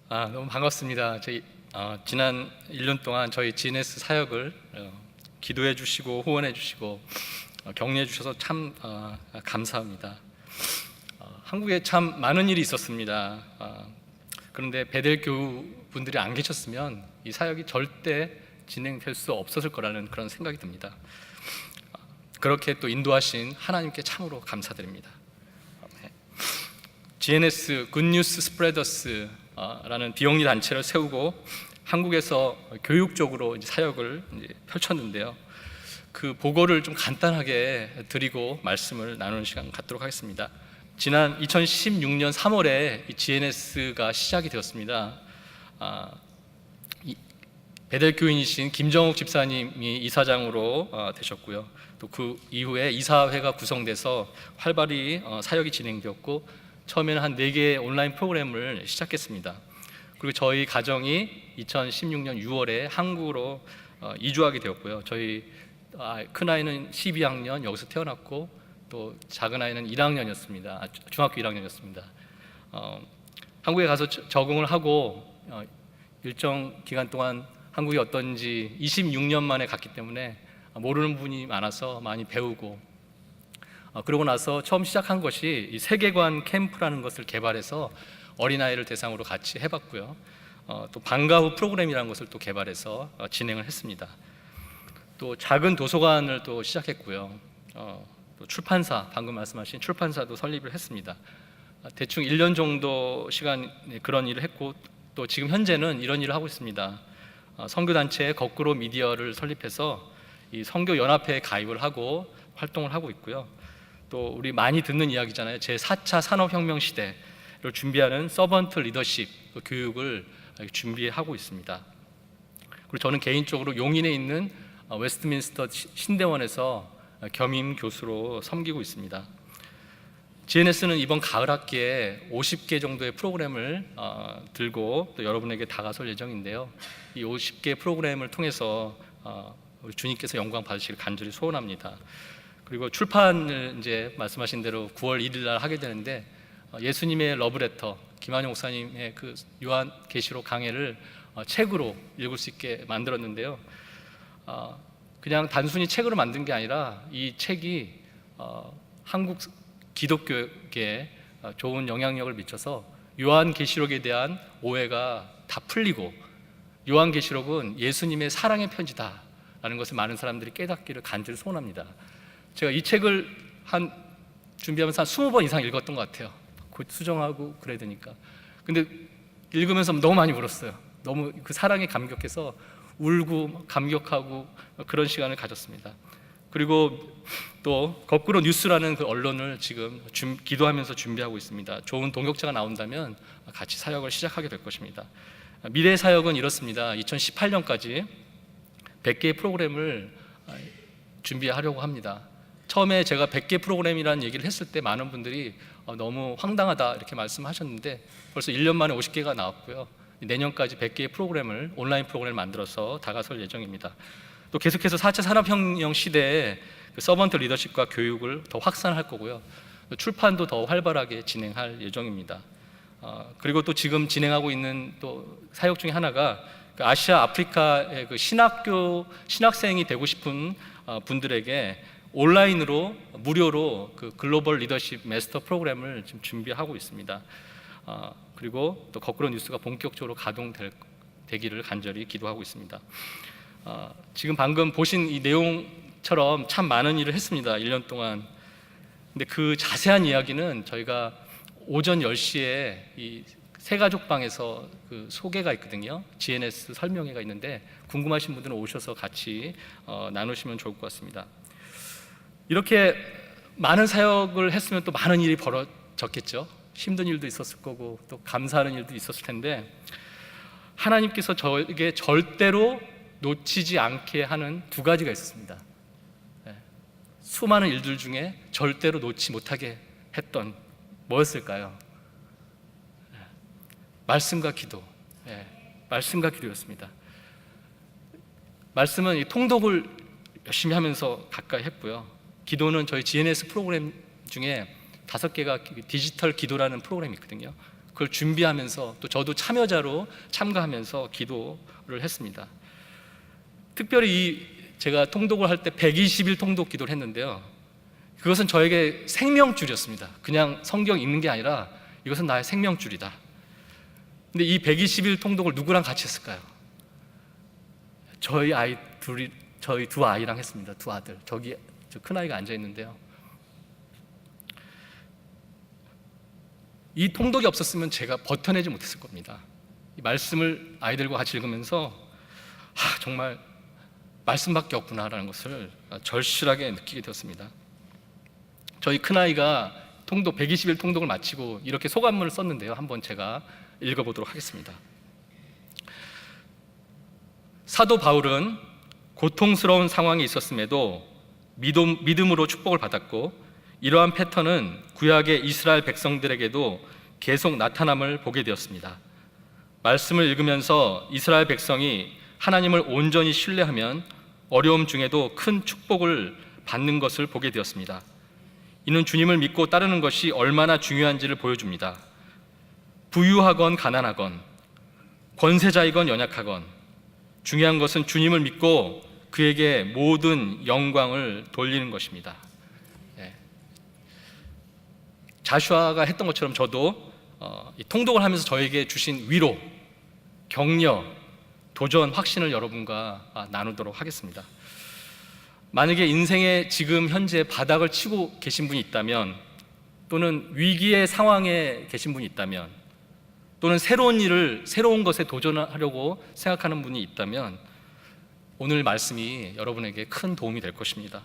너무 반갑습니다. 지난 1년 동안 저희 GNS 사역을 기도해 주시고 후원해 주시고 격려해 주셔서 참 감사합니다. 한국에 참 많은 일이 있었습니다. 그런데 베델 교우 분들이 안 계셨으면 이 사역이 절대 진행될 수 없었을 거라는 그런 생각이 듭니다. 그렇게 또 인도하신 하나님께 참으로 감사드립니다. GNS 굿뉴스 스프레더스 라는 비영리 단체를 세우고 한국에서 교육적으로 이제 사역을 펼쳤는데요. 그 보고를 좀 간단하게 드리고 말씀을 나누는 시간 갖도록 하겠습니다. 지난 2016년 3월에 GNS가 시작이 되었습니다. 베델 교인이신 김정욱 집사님이 이사장으로 되셨고요. 또 그 이후에 이사회가 구성돼서 활발히 사역이 진행되었고, 처음에는 한 4개의 온라인 프로그램을 시작했습니다. 그리고 저희 가정이 2016년 6월에 한국으로 이주하게 되었고요. 저희 큰아이는 12학년 여기서 태어났고, 또 작은아이는 1학년이었습니다. 중학교 1학년이었습니다. 한국에 가서 적응을 하고 일정 기간 동안 한국이 어떤지 26년 만에 갔기 때문에 모르는 부분이 많아서 많이 배우고, 그러고 나서 처음 시작한 것이 이 세계관 캠프라는 것을 개발해서 어린아이를 대상으로 같이 해봤고요. 또 방과 후 프로그램이라는 것을 또 개발해서 진행을 했습니다. 또 작은 도서관을 또 시작했고요. 또 출판사, 방금 말씀하신 출판사도 설립을 했습니다. 대충 1년 정도 시간 그런 일을 했고, 또 지금 현재는 이런 일을 하고 있습니다. 선교단체 거꾸로 미디어를 설립해서 이 선교연합회에 가입을 하고 활동을 하고 있고요. 또 우리 많이 듣는 이야기잖아요. 제4차 산업혁명 시대를 준비하는 서번트 리더십 교육을 준비하고 있습니다. 그리고 저는 개인적으로 용인에 있는 웨스트민스터 신대원에서 겸임 교수로 섬기고 있습니다. GNS는 이번 가을 학기에 50개 정도의 프로그램을 들고 또 여러분에게 다가설 예정인데요. 이 50개 프로그램을 통해서 우리 주님께서 영광 받으시길 간절히 소원합니다. 그리고 출판을 이제 말씀하신 대로 9월 1일 날 하게 되는데, 예수님의 러브레터, 김한영 목사님의 그 요한계시록 강해를 책으로 읽을 수 있게 만들었는데요. 그냥 단순히 책으로 만든 게 아니라 이 책이 한국 기독교에 좋은 영향력을 미쳐서 요한계시록에 대한 오해가 다 풀리고, 요한계시록은 예수님의 사랑의 편지다라는 것을 많은 사람들이 깨닫기를 간절히 소원합니다. 제가 이 책을 준비하면서 한 20번 이상 읽었던 것 같아요. 곧 수정하고 그래야 되니까. 근데 읽으면서 너무 많이 울었어요. 너무 그 사랑에 감격해서 울고 감격하고 그런 시간을 가졌습니다. 그리고 또 거꾸로 뉴스라는 그 언론을 지금 기도하면서 준비하고 있습니다. 좋은 동역자가 나온다면 같이 사역을 시작하게 될 것입니다. 미래 사역은 이렇습니다. 2018년까지 100개의 프로그램을 준비하려고 합니다. 처음에 제가 100개 프로그램이라는 얘기를 했을 때 많은 분들이 너무 황당하다 이렇게 말씀하셨는데, 벌써 1년 만에 50개가 나왔고요. 내년까지 100개의 프로그램을, 온라인 프로그램을 만들어서 다가설 예정입니다. 또 계속해서 4차 산업혁명 시대에 그 서번트 리더십과 교육을 더 확산할 거고요. 출판도 더 활발하게 진행할 예정입니다. 그리고 또 지금 진행하고 있는 또 사역 중에 하나가 그 아시아 아프리카의 그 신학생이 되고 싶은 분들에게 온라인으로 무료로 그 글로벌 리더십 마스터 프로그램을 지금 준비하고 있습니다. 그리고 또 거꾸로 뉴스가 본격적으로 가동되기를 간절히 기도하고 있습니다. 지금 방금 보신 이 내용처럼 참 많은 일을 했습니다. 1년 동안. 근데 그 자세한 이야기는 저희가 오전 10시에 이 새가족방에서 그 소개가 있거든요. GNS 설명회가 있는데, 궁금하신 분들은 오셔서 같이 나누시면 좋을 것 같습니다. 이렇게 많은 사역을 했으면 또 많은 일이 벌어졌겠죠. 힘든 일도 있었을 거고 또 감사하는 일도 있었을 텐데, 하나님께서 저에게 절대로 놓치지 않게 하는 2가지가 있었습니다. 수많은 일들 중에 절대로 놓지 못하게 했던 뭐였을까요? 말씀과 기도. 말씀과 기도였습니다. 말씀은 이 통독을 열심히 하면서 가까이 했고요. 기도는 저희 GNS 프로그램 중에 5개가 디지털 기도라는 프로그램이 있거든요. 그걸 준비하면서 또 저도 참여자로 참가하면서 기도를 했습니다. 특별히 제가 통독을 할 때 120일 통독 기도를 했는데요, 그것은 저에게 생명줄이었습니다. 그냥 성경 읽는 게 아니라 이것은 나의 생명줄이다. 근데 이 120일 통독을 누구랑 같이 했을까요? 저희 두 아이랑 했습니다. 두 아들. 저기 저 큰아이가 앉아 있는데요, 이 통독이 없었으면 제가 버텨내지 못했을 겁니다. 이 말씀을 아이들과 같이 읽으면서 정말 말씀밖에 없구나라는 것을 절실하게 느끼게 되었습니다. 저희 큰아이가 120일 통독을 마치고 이렇게 소감문을 썼는데요, 한번 제가 읽어보도록 하겠습니다. 사도 바울은 고통스러운 상황이 있었음에도 믿음으로 축복을 받았고, 이러한 패턴은 구약의 이스라엘 백성들에게도 계속 나타남을 보게 되었습니다. 말씀을 읽으면서 이스라엘 백성이 하나님을 온전히 신뢰하면 어려움 중에도 큰 축복을 받는 것을 보게 되었습니다. 이는 주님을 믿고 따르는 것이 얼마나 중요한지를 보여줍니다. 부유하건 가난하건, 권세자이건 연약하건, 중요한 것은 주님을 믿고 그에게 모든 영광을 돌리는 것입니다. 자슈아가 했던 것처럼 저도 통독을 하면서 저에게 주신 위로, 격려, 도전, 확신을 여러분과 나누도록 하겠습니다. 만약에 인생의 지금 현재 바닥을 치고 계신 분이 있다면, 또는 위기의 상황에 계신 분이 있다면, 또는 새로운 것에 도전하려고 생각하는 분이 있다면 오늘 말씀이 여러분에게 큰 도움이 될 것입니다.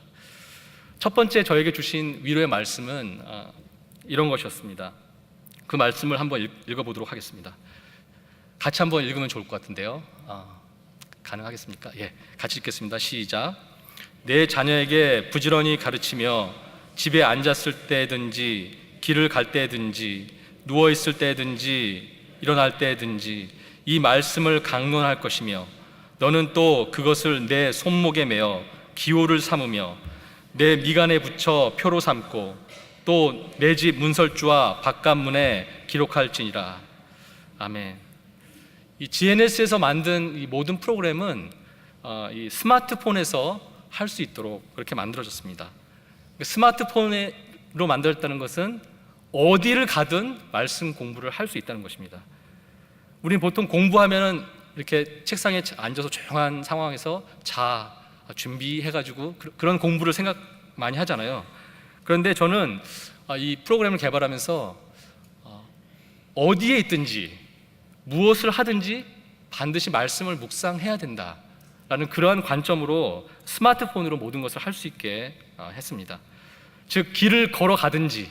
첫 번째 저에게 주신 위로의 말씀은 이런 것이었습니다. 그 말씀을 한번 읽어보도록 하겠습니다. 같이 한번 읽으면 좋을 것 같은데요. 가능하겠습니까? 예, 같이 읽겠습니다. 시작. 내 자녀에게 부지런히 가르치며 집에 앉았을 때든지 길을 갈 때든지 누워 있을 때든지 일어날 때든지 이 말씀을 강론할 것이며, 너는 또 그것을 내 손목에 매어 기호를 삼으며 내 미간에 붙여 표로 삼고 또 내 집 문설주와 바깥문에 기록할지니라. 아멘. 이 GNS에서 만든 이 모든 프로그램은 이 스마트폰에서 할 수 있도록 그렇게 만들어졌습니다. 스마트폰으로 만들었다는 것은 어디를 가든 말씀 공부를 할 수 있다는 것입니다. 우리는 보통 공부하면은 이렇게 책상에 앉아서 조용한 상황에서 준비해가지고 그런 공부를 생각 많이 하잖아요. 그런데 저는 이 프로그램을 개발하면서 어디에 있든지 무엇을 하든지 반드시 말씀을 묵상해야 된다라는 그러한 관점으로 스마트폰으로 모든 것을 할 수 있게 했습니다. 즉, 길을 걸어가든지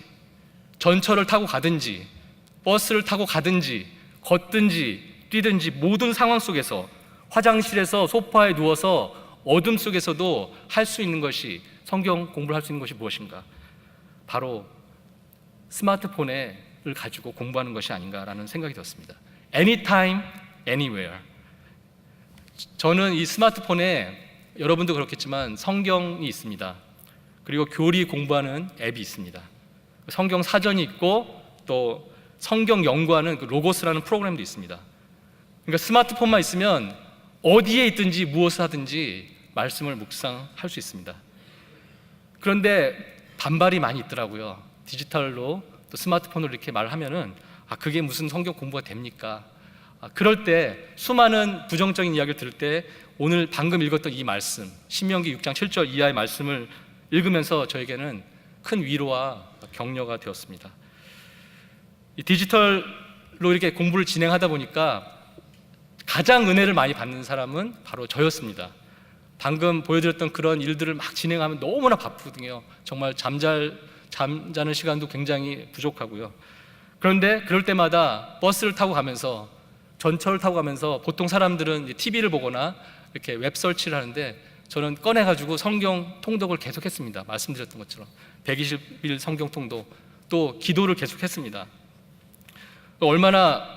전철을 타고 가든지 버스를 타고 가든지 걷든지 뛰든지 모든 상황 속에서, 화장실에서 소파에 누워서 어둠 속에서도 할 수 있는 것이, 성경 공부를 할 수 있는 것이 무엇인가? 바로 스마트폰을 가지고 공부하는 것이 아닌가라는 생각이 들었습니다. Anytime, anywhere. 저는 이 스마트폰에, 여러분도 그렇겠지만 성경이 있습니다. 그리고 교리 공부하는 앱이 있습니다. 성경 사전이 있고 또 성경 연구하는 그 로고스라는 프로그램도 있습니다. 그러니까 스마트폰만 있으면 어디에 있든지 무엇을 하든지 말씀을 묵상할 수 있습니다. 그런데 반발이 많이 있더라고요. 디지털로 또 스마트폰으로 이렇게 말하면은 그게 무슨 성경 공부가 됩니까? 그럴 때 수많은 부정적인 이야기를 들을 때 오늘 방금 읽었던 이 말씀, 신명기 6장 7절 이하의 말씀을 읽으면서 저에게는 큰 위로와 격려가 되었습니다. 이 디지털로 이렇게 공부를 진행하다 보니까 가장 은혜를 많이 받는 사람은 바로 저였습니다. 방금 보여드렸던 그런 일들을 막 진행하면 너무나 바쁘거든요. 정말 잠자는 시간도 굉장히 부족하고요. 그런데 그럴 때마다 버스를 타고 가면서, 전철을 타고 가면서 보통 사람들은 TV를 보거나 이렇게 웹 설치를 하는데 저는 꺼내가지고 성경 통독을 계속했습니다. 말씀드렸던 것처럼 120일 성경 통독, 또 기도를 계속했습니다. 얼마나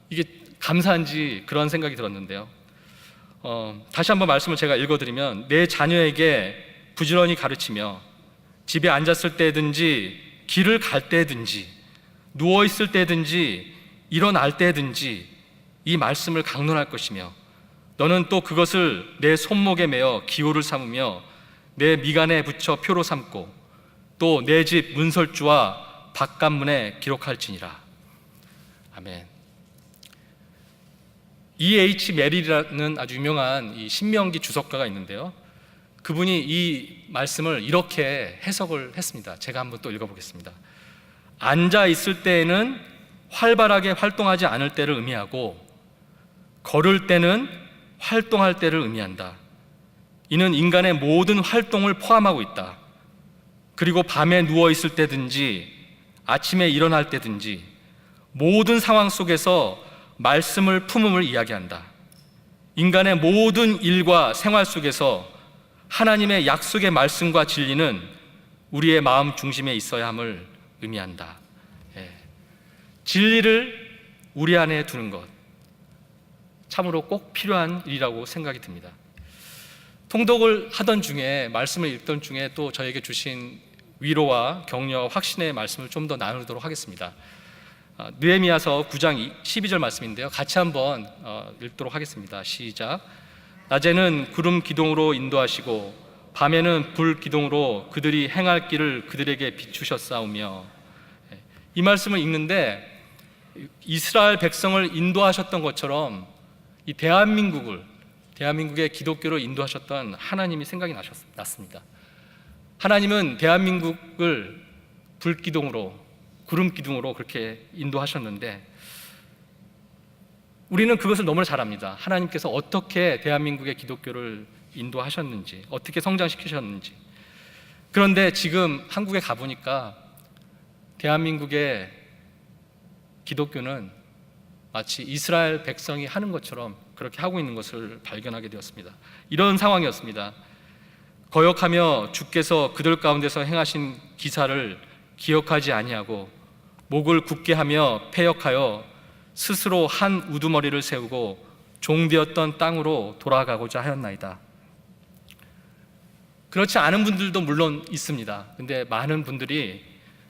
이게 감사한지 그런 생각이 들었는데요. 다시 한번 말씀을 제가 읽어드리면, 내 자녀에게 부지런히 가르치며 집에 앉았을 때든지 길을 갈 때든지 누워 있을 때든지 일어날 때든지 이 말씀을 강론할 것이며 너는 또 그것을 내 손목에 매어 기호를 삼으며 내 미간에 붙여 표로 삼고 또 내 집 문설주와 바깥문에 기록할지니라. 아멘. E.H. 메릴이라는 아주 유명한 이 신명기 주석가가 있는데요, 그분이 이 말씀을 이렇게 해석을 했습니다. 제가 한번 또 읽어보겠습니다. 앉아 있을 때에는 활발하게 활동하지 않을 때를 의미하고 걸을 때는 활동할 때를 의미한다. 이는 인간의 모든 활동을 포함하고 있다. 그리고 밤에 누워 있을 때든지 아침에 일어날 때든지 모든 상황 속에서 말씀을 품음을 이야기한다. 인간의 모든 일과 생활 속에서 하나님의 약속의 말씀과 진리는 우리의 마음 중심에 있어야 함을 의미한다. 진리를 우리 안에 두는 것, 참으로 꼭 필요한 일이라고 생각이 듭니다. 통독을 하던 중에, 말씀을 읽던 중에 또 저에게 주신 위로와 격려, 확신의 말씀을 좀 더 나누도록 하겠습니다. 느헤미야서 9장 12절 말씀인데요, 같이 한번 읽도록 하겠습니다. 시작. 낮에는 구름 기둥으로 인도하시고 밤에는 불 기둥으로 그들이 행할 길을 그들에게 비추셨사오며. 이 말씀을 읽는데 이스라엘 백성을 인도하셨던 것처럼 이 대한민국의 기독교를 인도하셨던 하나님이 생각이 났습니다. 하나님은 대한민국을 불기둥으로, 구름 기둥으로 그렇게 인도하셨는데 우리는 그것을 너무 잘 압니다. 하나님께서 어떻게 대한민국의 기독교를 인도하셨는지, 어떻게 성장시키셨는지. 그런데 지금 한국에 가보니까 대한민국의 기독교는 마치 이스라엘 백성이 하는 것처럼 그렇게 하고 있는 것을 발견하게 되었습니다. 이런 상황이었습니다. 거역하며 주께서 그들 가운데서 행하신 기사를 기억하지 아니하고 목을 굳게 하며 패역하여 스스로 한 우두머리를 세우고 종되었던 땅으로 돌아가고자 하였나이다. 그렇지 않은 분들도 물론 있습니다. 근데 많은 분들이,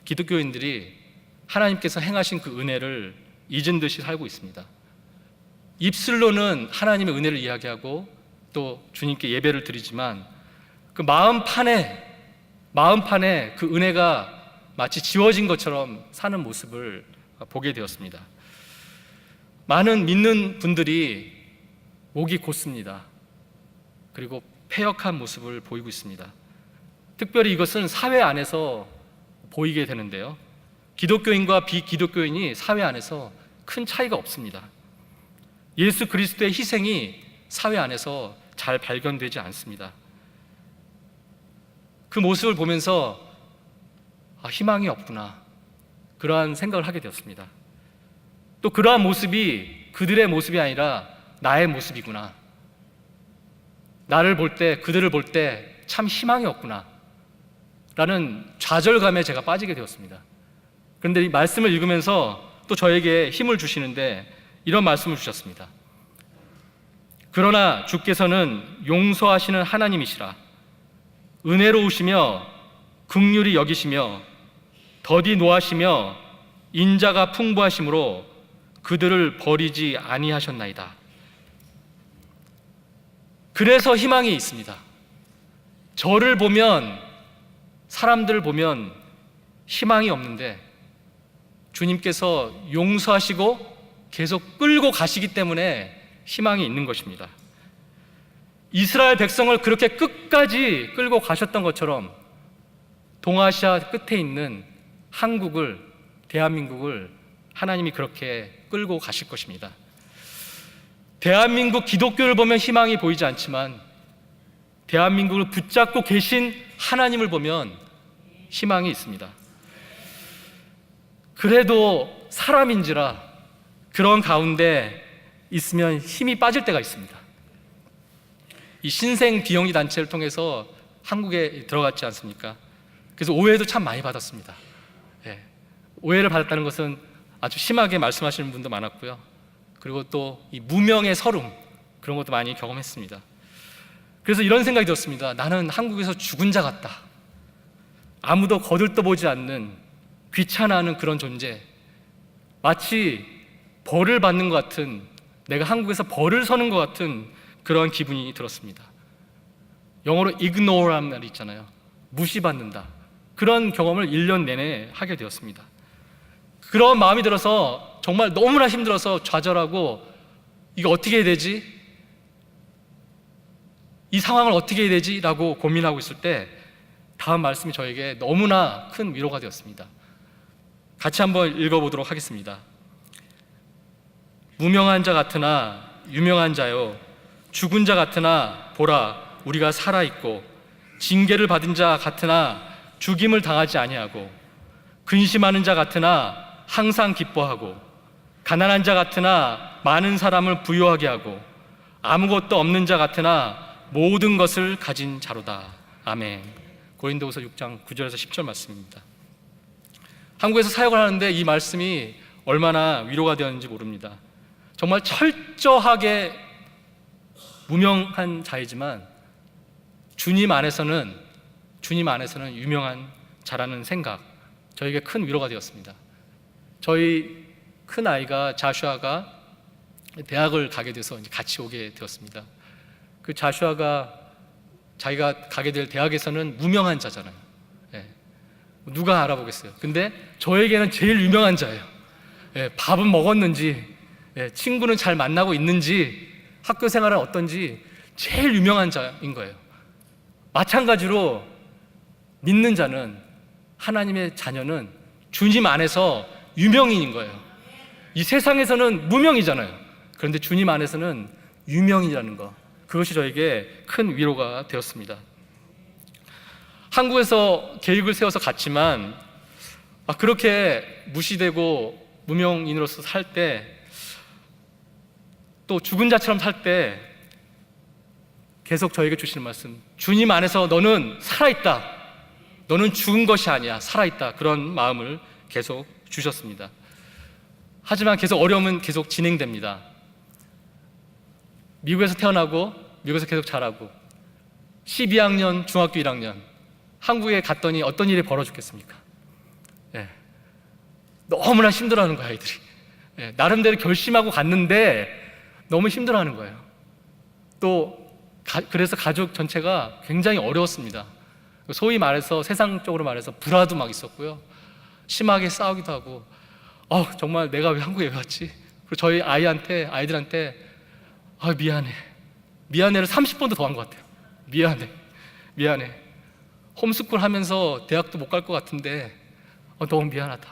기독교인들이 하나님께서 행하신 그 은혜를 잊은 듯이 살고 있습니다. 입술로는 하나님의 은혜를 이야기하고 또 주님께 예배를 드리지만 그 마음판에 그 은혜가 마치 지워진 것처럼 사는 모습을 보게 되었습니다. 많은 믿는 분들이 목이 곧습니다. 그리고 패역한 모습을 보이고 있습니다. 특별히 이것은 사회 안에서 보이게 되는데요, 기독교인과 비기독교인이 사회 안에서 큰 차이가 없습니다. 예수 그리스도의 희생이 사회 안에서 잘 발견되지 않습니다. 그 모습을 보면서 희망이 없구나, 그러한 생각을 하게 되었습니다. 또 그러한 모습이 그들의 모습이 아니라 나의 모습이구나, 나를 볼 때, 그들을 볼 때 참 희망이 없구나 라는 좌절감에 제가 빠지게 되었습니다. 그런데 이 말씀을 읽으면서 또 저에게 힘을 주시는데 이런 말씀을 주셨습니다. 그러나 주께서는 용서하시는 하나님이시라. 은혜로우시며 긍휼히 여기시며 더디 노하시며 인자가 풍부하심으로 그들을 버리지 아니하셨나이다. 그래서 희망이 있습니다. 저를 보면, 사람들을 보면 희망이 없는데 주님께서 용서하시고 계속 끌고 가시기 때문에 희망이 있는 것입니다. 이스라엘 백성을 그렇게 끝까지 끌고 가셨던 것처럼 동아시아 끝에 있는 한국을, 대한민국을 하나님이 그렇게 끌고 가실 것입니다. 대한민국 기독교를 보면 희망이 보이지 않지만 대한민국을 붙잡고 계신 하나님을 보면 희망이 있습니다. 그래도 사람인지라 그런 가운데 있으면 힘이 빠질 때가 있습니다. 이 신생 비영리 단체를 통해서 한국에 들어갔지 않습니까? 그래서 오해도 참 많이 받았습니다. 오해를 받았다는 것은 아주 심하게 말씀하시는 분도 많았고요. 그리고 또 이 무명의 서름, 그런 것도 많이 경험했습니다. 그래서 이런 생각이 들었습니다. 나는 한국에서 죽은 자 같다. 아무도 거들떠보지 않는, 귀찮아하는 그런 존재. 마치 벌을 받는 것 같은, 내가 한국에서 벌을 서는 것 같은 그런 기분이 들었습니다. 영어로 ignore란 말이 있잖아요. 무시받는다. 그런 경험을 1년 내내 하게 되었습니다. 그런 마음이 들어서 정말 너무나 힘들어서 좌절하고, 이거 어떻게 해야 되지? 이 상황을 어떻게 해야 되지? 라고 고민하고 있을 때 다음 말씀이 저에게 너무나 큰 위로가 되었습니다. 같이 한번 읽어보도록 하겠습니다. 무명한 자 같으나 유명한 자요, 죽은 자 같으나 보라 우리가 살아있고, 징계를 받은 자 같으나 죽임을 당하지 아니하고, 근심하는 자 같으나 항상 기뻐하고, 가난한 자 같으나 많은 사람을 부유하게 하고, 아무것도 없는 자 같으나 모든 것을 가진 자로다. 아멘. 고린도후서 6장 9절에서 10절 말씀입니다. 한국에서 사역을 하는데 이 말씀이 얼마나 위로가 되었는지 모릅니다. 정말 철저하게 무명한 자이지만 주님 안에서는 유명한 자라는 생각, 저에게 큰 위로가 되었습니다. 저희 큰 아이가 자슈아가 대학을 가게 돼서 같이 오게 되었습니다. 그 자슈아가 자기가 가게 될 대학에서는 무명한 자잖아요. 누가 알아보겠어요. 근데 저에게는 제일 유명한 자예요. 밥은 먹었는지, 친구는 잘 만나고 있는지, 학교 생활은 어떤지 제일 유명한 자인 거예요. 마찬가지로 믿는 자는, 하나님의 자녀는 주님 안에서 유명인인 거예요. 이 세상에서는 무명이잖아요. 그런데 주님 안에서는 유명이라는 거, 그것이 저에게 큰 위로가 되었습니다. 한국에서 계획을 세워서 갔지만 그렇게 무시되고 무명인으로서 살 때, 또 죽은 자처럼 살 때 계속 저에게 주시는 말씀, 주님 안에서 너는 살아있다, 너는 죽은 것이 아니야, 살아있다, 그런 마음을 계속 주셨습니다. 하지만 계속 어려움은 계속 진행됩니다. 미국에서 태어나고 미국에서 계속 자라고 12학년 중학교 1학년 한국에 갔더니 어떤 일이 벌어졌겠습니까? 너무나 힘들어하는 거예요, 아이들이. 나름대로 결심하고 갔는데 너무 힘들어하는 거예요. 또 그래서 가족 전체가 굉장히 어려웠습니다. 소위 말해서, 세상적으로 말해서 불화도 막 있었고요, 심하게 싸우기도 하고, 정말 내가 왜 한국에 왜 왔지? 그리고 저희 아이들한테 미안해를 30번도 더 한 것 같아요. 미안해. 홈스쿨 하면서 대학도 못 갈 것 같은데 너무 미안하다.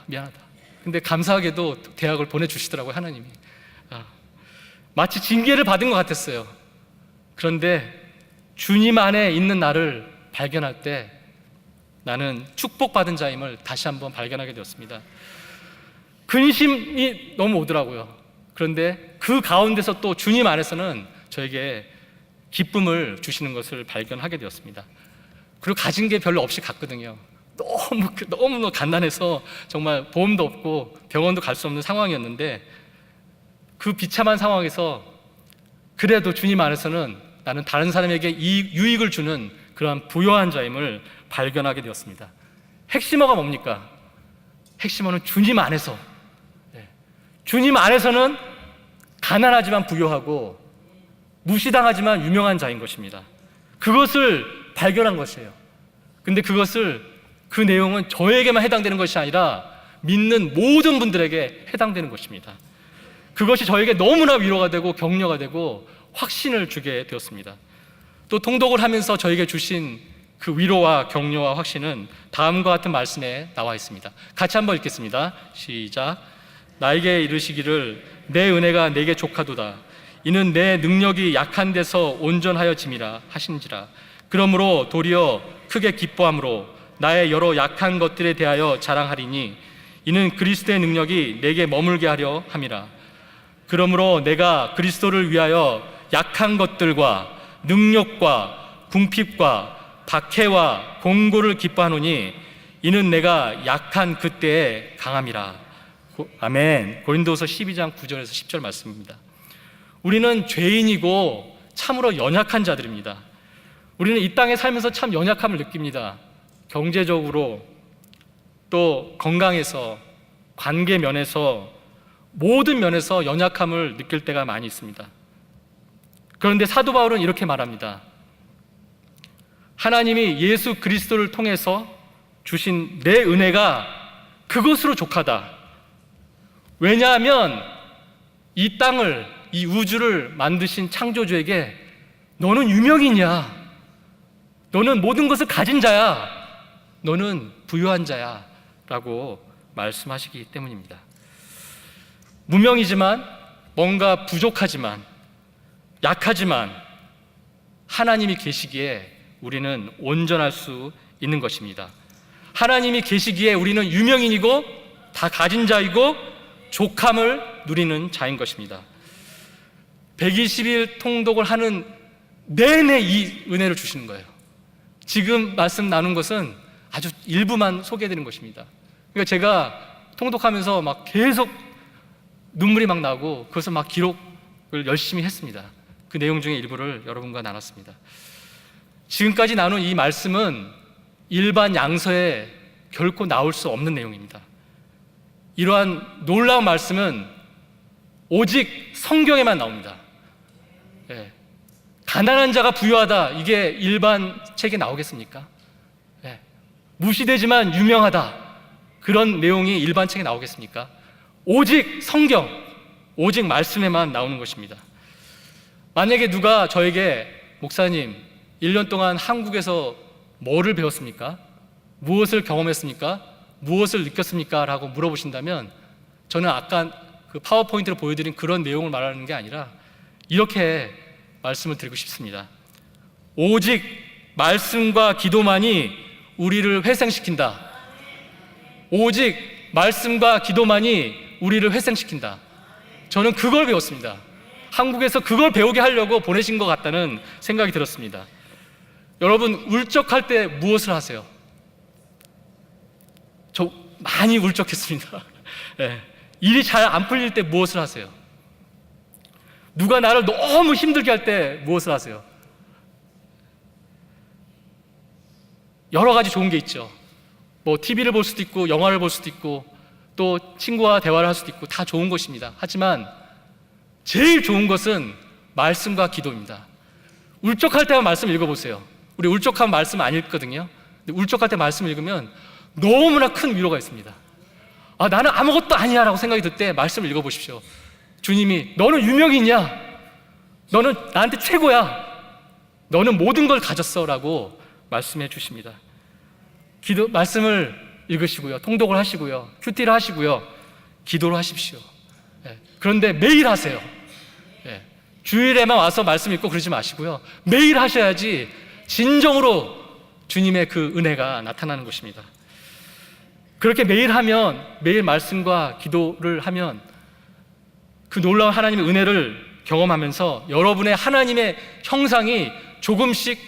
근데 감사하게도 대학을 보내주시더라고요, 하나님이. 마치 징계를 받은 것 같았어요. 그런데 주님 안에 있는 나를 발견할 때 나는 축복받은 자임을 다시 한번 발견하게 되었습니다. 근심이 너무 오더라고요. 그런데 그 가운데서 또 주님 안에서는 저에게 기쁨을 주시는 것을 발견하게 되었습니다. 그리고 가진 게 별로 없이 갔거든요. 너무 갓난해서 정말 보험도 없고 병원도 갈 수 없는 상황이었는데, 그 비참한 상황에서 그래도 주님 안에서는 나는 다른 사람에게 유익을 주는 그러한 부요한 자임을 발견하게 되었습니다. 핵심어가 뭡니까? 핵심어는 주님 안에서, 주님 안에서는 가난하지만 부요하고 무시당하지만 유명한 자인 것입니다. 그것을 발견한 것이에요. 근데 그 내용은 저에게만 해당되는 것이 아니라 믿는 모든 분들에게 해당되는 것입니다. 그것이 저에게 너무나 위로가 되고 격려가 되고 확신을 주게 되었습니다. 또 통독을 하면서 저에게 주신 그 위로와 격려와 확신은 다음과 같은 말씀에 나와 있습니다. 같이 한번 읽겠습니다. 시작. 나에게 이르시기를 내 은혜가 내게 족하도다. 이는 내 능력이 약한 데서 온전하여 짐이라 하신지라. 그러므로 도리어 크게 기뻐함으로 나의 여러 약한 것들에 대하여 자랑하리니 이는 그리스도의 능력이 내게 머물게 하려 함이라. 그러므로 내가 그리스도를 위하여 약한 것들과 능력과 궁핍과 박해와 공고를 기뻐하노니 이는 내가 약한 그때에 강함이라. 아멘. 고린도서 12장 9절에서 10절 말씀입니다. 우리는 죄인이고 참으로 연약한 자들입니다. 우리는 이 땅에 살면서 참 연약함을 느낍니다. 경제적으로, 또 건강에서, 관계 면에서, 모든 면에서 연약함을 느낄 때가 많이 있습니다. 그런데 사도 바울은 이렇게 말합니다. 하나님이 예수 그리스도를 통해서 주신 내 은혜가 그것으로 족하다. 왜냐하면 이 땅을, 이 우주를 만드신 창조주에게 너는 유명인이야, 너는 모든 것을 가진 자야, 너는 부유한 자야 라고 말씀하시기 때문입니다. 무명이지만, 뭔가 부족하지만, 약하지만 하나님이 계시기에 우리는 온전할 수 있는 것입니다. 하나님이 계시기에 우리는 유명인이고 다 가진 자이고 족함을 누리는 자인 것입니다. 120일 통독을 하는 내내 이 은혜를 주시는 거예요. 지금 말씀 나눈 것은 아주 일부만 소개해드린 것입니다. 그러니까 제가 통독하면서 막 계속 눈물이 막 나고 그것을 막 기록을 열심히 했습니다. 그 내용 중에 일부를 여러분과 나눴습니다. 지금까지 나눈 이 말씀은 일반 양서에 결코 나올 수 없는 내용입니다. 이러한 놀라운 말씀은 오직 성경에만 나옵니다. 예. 가난한 자가 부유하다, 이게 일반 책에 나오겠습니까? 예. 무시되지만 유명하다, 그런 내용이 일반 책에 나오겠습니까? 오직 성경, 오직 말씀에만 나오는 것입니다. 만약에 누가 저에게 목사님 1년 동안 한국에서 뭐를 배웠습니까? 무엇을 경험했습니까? 무엇을 느꼈습니까? 라고 물어보신다면 저는 아까 그 파워포인트로 보여드린 그런 내용을 말하는 게 아니라 이렇게 말씀을 드리고 싶습니다. 오직 말씀과 기도만이 우리를 회생시킨다. 오직 말씀과 기도만이 우리를 회생시킨다. 저는 그걸 배웠습니다. 한국에서 그걸 배우게 하려고 보내신 것 같다는 생각이 들었습니다. 여러분, 울적할 때 무엇을 하세요? 저 많이 울적했습니다. 네. 일이 잘 안 풀릴 때 무엇을 하세요? 누가 나를 너무 힘들게 할 때 무엇을 하세요? 여러 가지 좋은 게 있죠. 뭐 TV를 볼 수도 있고 영화를 볼 수도 있고 또 친구와 대화를 할 수도 있고 다 좋은 것입니다. 하지만 제일 좋은 것은 말씀과 기도입니다. 울적할 때만 말씀 읽어보세요. 우리 울적하면 말씀 안 읽거든요. 근데 울적할 때 말씀 읽으면 너무나 큰 위로가 있습니다. 아, 나는 아무것도 아니야 라고 생각이 들 때 말씀을 읽어보십시오. 주님이 너는 유명인이야, 너는 나한테 최고야, 너는 모든 걸 가졌어 라고 말씀해 주십니다. 말씀을 읽으시고요, 통독을 하시고요, 큐티를 하시고요, 기도를 하십시오. 그런데 매일 하세요. 주일에만 와서 말씀 읽고 그러지 마시고요, 매일 하셔야지 진정으로 주님의 그 은혜가 나타나는 것입니다. 그렇게 매일 하면, 매일 말씀과 기도를 하면 그 놀라운 하나님의 은혜를 경험하면서 여러분의 하나님의 형상이 조금씩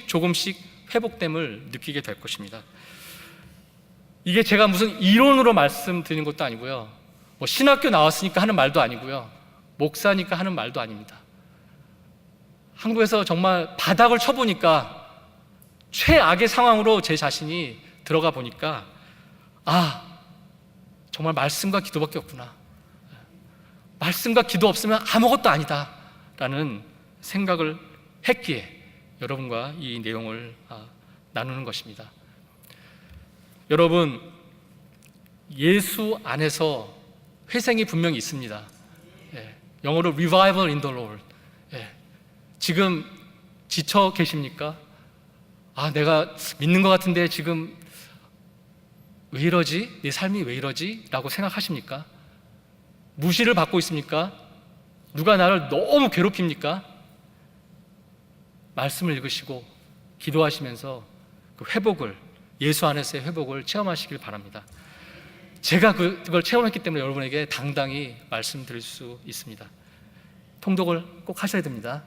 회복됨을 느끼게 될 것입니다. 이게 제가 무슨 이론으로 말씀드리는 것도 아니고요, 뭐 신학교 나왔으니까 하는 말도 아니고요, 목사니까 하는 말도 아닙니다. 한국에서 정말 바닥을 쳐보니까 최악의 상황으로 제 자신이 들어가 보니까 정말 말씀과 기도밖에 없구나, 말씀과 기도 없으면 아무것도 아니다 라는 생각을 했기에 여러분과 이 내용을 나누는 것입니다. 여러분, 예수 안에서 회생이 분명히 있습니다. 영어로 revival in the Lord. 지금 지쳐 계십니까? 내가 믿는 것 같은데 지금 왜 이러지? 내 삶이 왜 이러지? 라고 생각하십니까? 무시를 받고 있습니까? 누가 나를 너무 괴롭힙니까? 말씀을 읽으시고 기도하시면서 그 회복을, 예수 안에서의 회복을 체험하시길 바랍니다. 제가 그걸 체험했기 때문에 여러분에게 당당히 말씀드릴 수 있습니다. 통독을 꼭 하셔야 됩니다.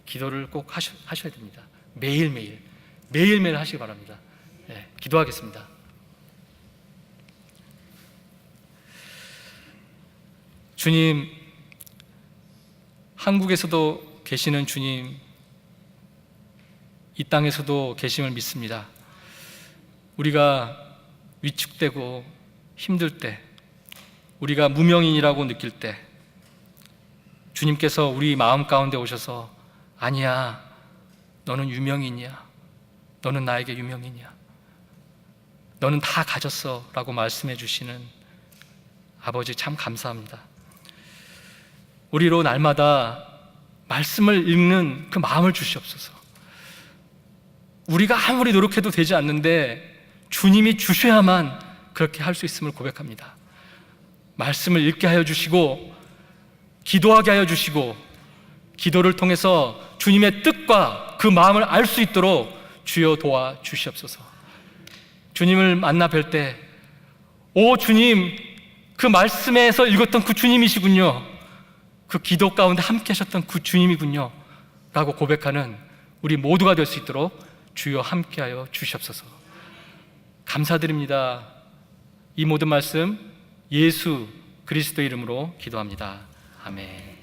기도를 꼭 하셔야 됩니다. 매일매일 하시기 바랍니다. 기도하겠습니다. 주님, 한국에서도 계시는 주님, 이 땅에서도 계심을 믿습니다. 우리가 위축되고 힘들 때, 우리가 무명인이라고 느낄 때 주님께서 우리 마음 가운데 오셔서 아니야, 너는 유명인이야, 너는 나에게 유명인이야, 너는 다 가졌어 라고 말씀해 주시는 아버지 참 감사합니다. 우리로 날마다 말씀을 읽는 그 마음을 주시옵소서. 우리가 아무리 노력해도 되지 않는데 주님이 주셔야만 그렇게 할 수 있음을 고백합니다. 말씀을 읽게 하여 주시고 기도하게 하여 주시고 기도를 통해서 주님의 뜻과 그 마음을 알 수 있도록 주여 도와 주시옵소서. 주님을 만나 뵐 때 오 주님, 그 말씀에서 읽었던 그 주님이시군요, 그 기도 가운데 함께 하셨던 그 주님이군요 라고 고백하는 우리 모두가 될 수 있도록 주여 함께하여 주시옵소서. 감사드립니다. 이 모든 말씀 예수 그리스도 이름으로 기도합니다. 아멘.